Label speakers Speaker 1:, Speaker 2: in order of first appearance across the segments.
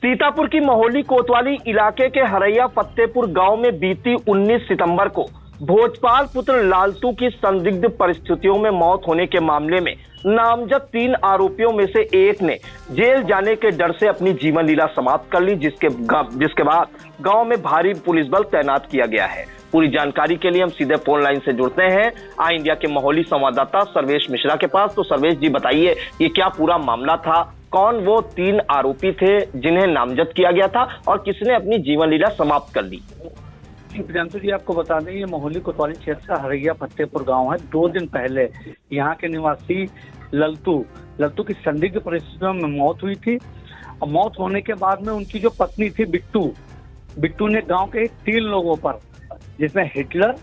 Speaker 1: सीतापुर की महोली कोतवाली इलाके के हरैया फतेहपुर गांव में बीती 19 सितंबर को भोजपाल पुत्र लालतू की संदिग्ध परिस्थितियों में मौत होने के मामले में नामजद 3 आरोपियों में से एक ने जेल जाने के डर से अपनी जीवन लीला समाप्त कर ली, जिसके बाद गांव में भारी पुलिस बल तैनात किया गया है। पूरी जानकारी के लिए हम सीधे फोन लाइन से जुड़ते हैं आई इंडिया के महोली संवाददाता सर्वेश मिश्रा के पास। तो सर्वेश जी बताइए, ये क्या पूरा मामला था? कौन वो 3 आरोपी थे जिन्हें नामजद किया गया था और किसने अपनी जीवन लीला समाप्त कर ली?
Speaker 2: प्रियांशु जी, आपको बता दें ये महोली कोतवाली क्षेत्र का हरैया फतेहपुर गांव है। 2 दिन पहले यहाँ के निवासी लल्तू की संदिग्ध परिस्थितियों में मौत हुई थी। और मौत होने के बाद में उनकी जो पत्नी थी बिट्टू ने गांव के 3 लोगों पर, जिसमें हिटलर,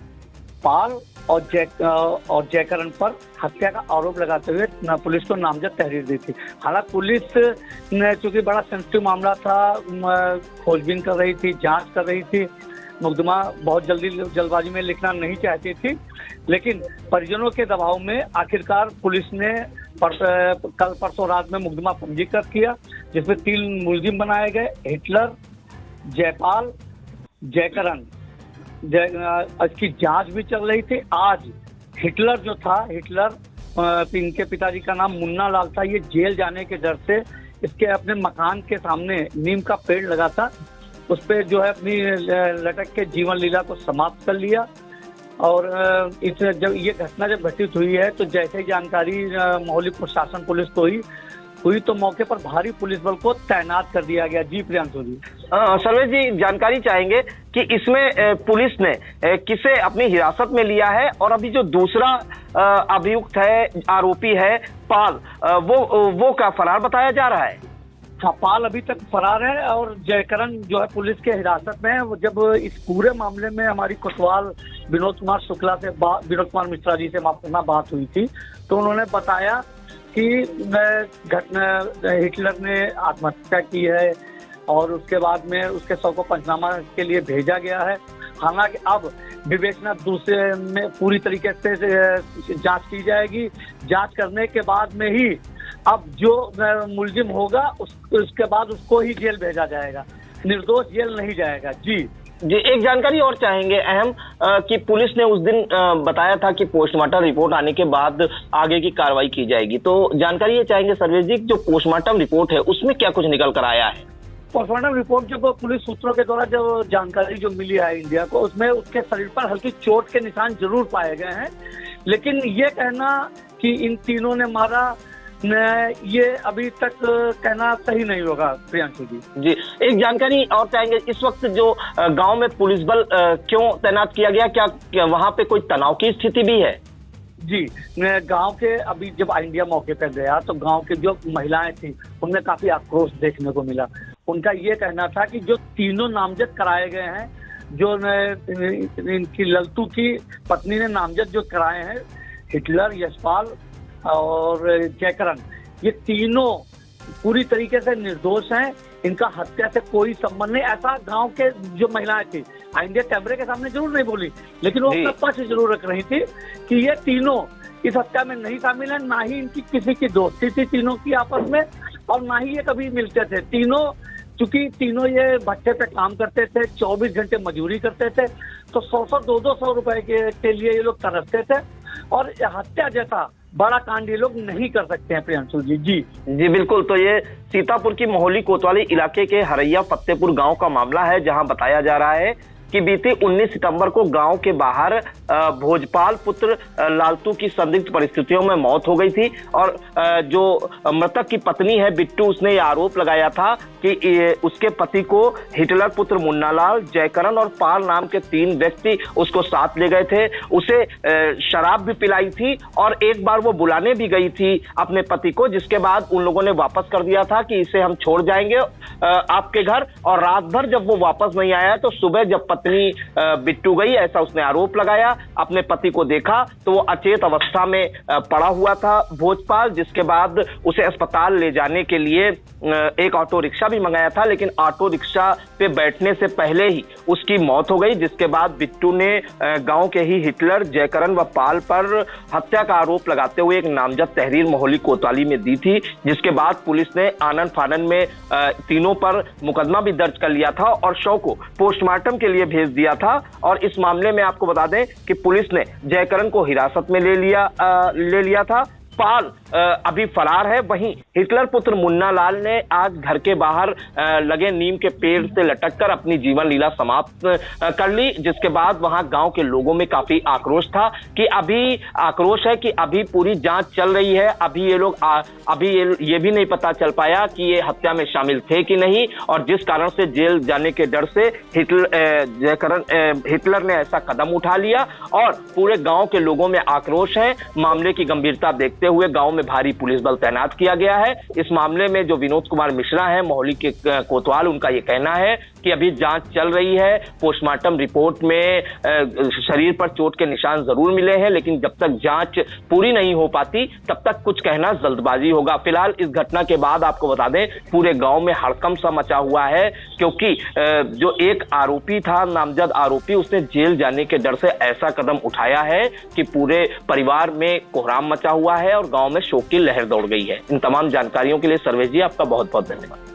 Speaker 2: पाल और जयकरण पर हत्या का आरोप लगाते हुए पुलिस को नामजद तहरीर दी थी। हालांकि पुलिस ने, चूंकि बड़ा सेंसिटिव मामला था, खोजबीन कर रही थी, जांच कर रही थी, मुकदमा बहुत जल्दबाजी में लिखना नहीं चाहती थी, लेकिन परिजनों के दबाव में आखिरकार पुलिस ने कल परसों रात में मुकदमा पंजीकृत किया, जिसमें 3 मुलजिम बनाए गए, हिटलर, जयपाल, जयकरण। इसकी जांच भी चल रही थी। आज हिटलर जो था, इनके पिताजी का नाम मुन्ना लाल था, ये जेल जाने के डर से इसके अपने मकान के सामने नीम का पेड़ लगा था, उस पे जो है अपनी लटक के जीवन लीला को समाप्त कर लिया। और जब ये घटना घटित हुई है तो जैसे ही जानकारी महोली प्रशासन पुलिस को हुई तो मौके पर भारी पुलिस बल को तैनात कर दिया गया। जी प्रियांशु जी।
Speaker 1: सर्वेश जी, जानकारी चाहेंगे कि इसमें पुलिस ने किसे अपनी हिरासत में लिया है और अभी जो दूसरा अभियुक्त है, आरोपी है पाल, वो क्या फरार बताया जा रहा है?
Speaker 2: हाँ, पाल अभी तक फरार है और जयकरण जो है पुलिस के हिरासत में है। वो जब इस पूरे मामले में हमारी कोतवाल विनोद कुमार मिश्रा जी से बात हुई थी, तो उन्होंने बताया कि हिटलर ने आत्महत्या की है और उसके बाद में उसके शव को पंचनामा के लिए भेजा गया है। हालांकि अब विवेचना दूसरे में पूरी तरीके से जांच की जाएगी। जांच करने के बाद में ही अब जो मुलजिम होगा उसके बाद उसको ही जेल भेजा जाएगा, निर्दोष जेल नहीं जाएगा। जी,
Speaker 1: एक जानकारी और चाहेंगे अहम, कि पुलिस ने उस दिन बताया था कि पोस्टमार्टम रिपोर्ट आने के बाद आगे की कार्रवाई की जाएगी। तो जानकारी ये चाहेंगे सर्वेश जी, जो पोस्टमार्टम रिपोर्ट है उसमें क्या कुछ निकल कर आया है?
Speaker 2: पोस्टमार्टम रिपोर्ट जब पुलिस सूत्रों के द्वारा जो जानकारी जो मिली है इंडिया को, उसमें उसके शरीर पर हल्की चोट के निशान जरूर पाए गए हैं, लेकिन ये कहना कि इन तीनों ने मारा, ये अभी तक कहना सही नहीं होगा प्रियांशु जी।
Speaker 1: जी, एक जानकारी और चाहेंगे, इस वक्त जो गांव में पुलिस बल क्यों तैनात किया गया, क्या वहां पे कोई तनाव की स्थिति भी है?
Speaker 2: जी, गांव के अभी जब इंडिया मौके पर गया तो गांव की जो महिलाएं थी उनमें काफी आक्रोश देखने को मिला। उनका ये कहना था कि जो तीनों नामजद कराए गए हैं, जो इनकी लल्तू की पत्नी ने नामजद जो कराए हैं, हिटलर, यशपाल और जयकरण, ये तीनों पूरी तरीके से निर्दोष हैं। इनका हत्या से कोई संबंध नहीं, ऐसा गांव के जो महिलाएं थी इंडिया कैमरे के सामने जरूर नहीं बोली, लेकिन वो अपना पक्ष जरूर रख रही थी कि ये तीनों इस हत्या में नहीं शामिल है। ना ही इनकी किसी की दोस्ती थी तीनों की आपस में, और ना ही ये कभी मिलते थे। चूंकि तीनों ये भट्टे पे काम करते थे, 24 घंटे मजदूरी करते थे, तो 100-200 रुपए के लिए ये लोग तरसते थे, और हत्या जैसा बड़ा कांड ये लोग नहीं कर सकते हैं प्रियांशु जी। जी
Speaker 1: बिल्कुल। तो ये सीतापुर की महोली कोतवाली इलाके के हरैया फतेहपुर गांव का मामला है, जहां बताया जा रहा है कि बीते 19 सितंबर को गांव के बाहर भोजपाल पुत्र लालतू की संदिग्ध परिस्थितियों में मौत हो गई थी। और जो मृतक की पत्नी है बिट्टू, उसने ये आरोप लगाया था कि उसके पति को हिटलर पुत्र मुन्नालाल, जयकरण और पाल नाम के 3 व्यक्ति उसको साथ ले गए थे। उसे शराब भी पिलाई थी और एक बार वो बुलाने भी गई थी अपने पति को, जिसके बाद उन लोगों ने वापस कर दिया था कि इसे हम छोड़ जाएंगे आपके घर। और रात भर जब वो वापस नहीं आया तो सुबह जब पत्नी बिट्टू गई, ऐसा उसने आरोप लगाया। अपने पति को देखा तो वो अचेत अवस्था में पड़ा हुआ था भोजपाल, जिसके बाद उसे अस्पताल ले जाने के लिए एक ऑटो रिक्शा भी मंगाया था, लेकिन ऑटो रिक्शा पे बैठने से पहले ही उसकी मौत हो गई, जिसके बाद बिट्टू ने गांव के ही हिटलर, जयकरण व पाल पर हत्या का आरोप लगाते हुए एक नामजद तहरीर मोहली कोतवाली में दी थी, जिसके बाद पुलिस ने आनन फानन में तीनों पर मुकदमा भी दर्ज कर लिया था और शव को पोस्टमार्टम के लिए भेज दिया था। और इस मामले में आपको बता दें कि पुलिस ने जयकरण को हिरासत में ले लिया था। पाल अभी फरार है। वहीं हिटलर पुत्र मुन्ना लाल ने आज घर के बाहर लगे नीम के पेड़ से लटककर अपनी जीवन लीला समाप्त कर ली, जिसके बाद वहां गांव के लोगों में काफी आक्रोश था कि अभी पूरी जांच चल रही है। अभी ये लोग ये भी नहीं पता चल पाया कि ये हत्या में शामिल थे कि नहीं, और जिस कारण से जेल जाने के डर से हिटलर ने ऐसा कदम उठा लिया और पूरे गांव के लोगों में आक्रोश है। मामले की गंभीरता देखते हुए गांव में भारी पुलिस बल तैनात किया गया है। इस मामले में जो विनोद कुमार मिश्रा हैं, मोहली के कोतवाल, उनका यह कहना है कि अभी जांच चल रही है। पोस्टमार्टम रिपोर्ट में शरीर पर चोट के निशान जरूर मिले हैं, लेकिन जब तक जांच पूरी नहीं हो पाती तब तक कुछ कहना जल्दबाजी होगा। फिलहाल इस घटना के बाद आपको बता दें पूरे गांव में हड़कंप सा मचा हुआ है, क्योंकि जो एक आरोपी था, नामजद आरोपी, उसने जेल जाने के डर से ऐसा कदम उठाया है कि पूरे परिवार में कोहराम मचा हुआ है और गांव में शोक की लहर दौड़ गई है। इन तमाम जानकारियों के लिए सर्वेश जी आपका बहुत बहुत धन्यवाद।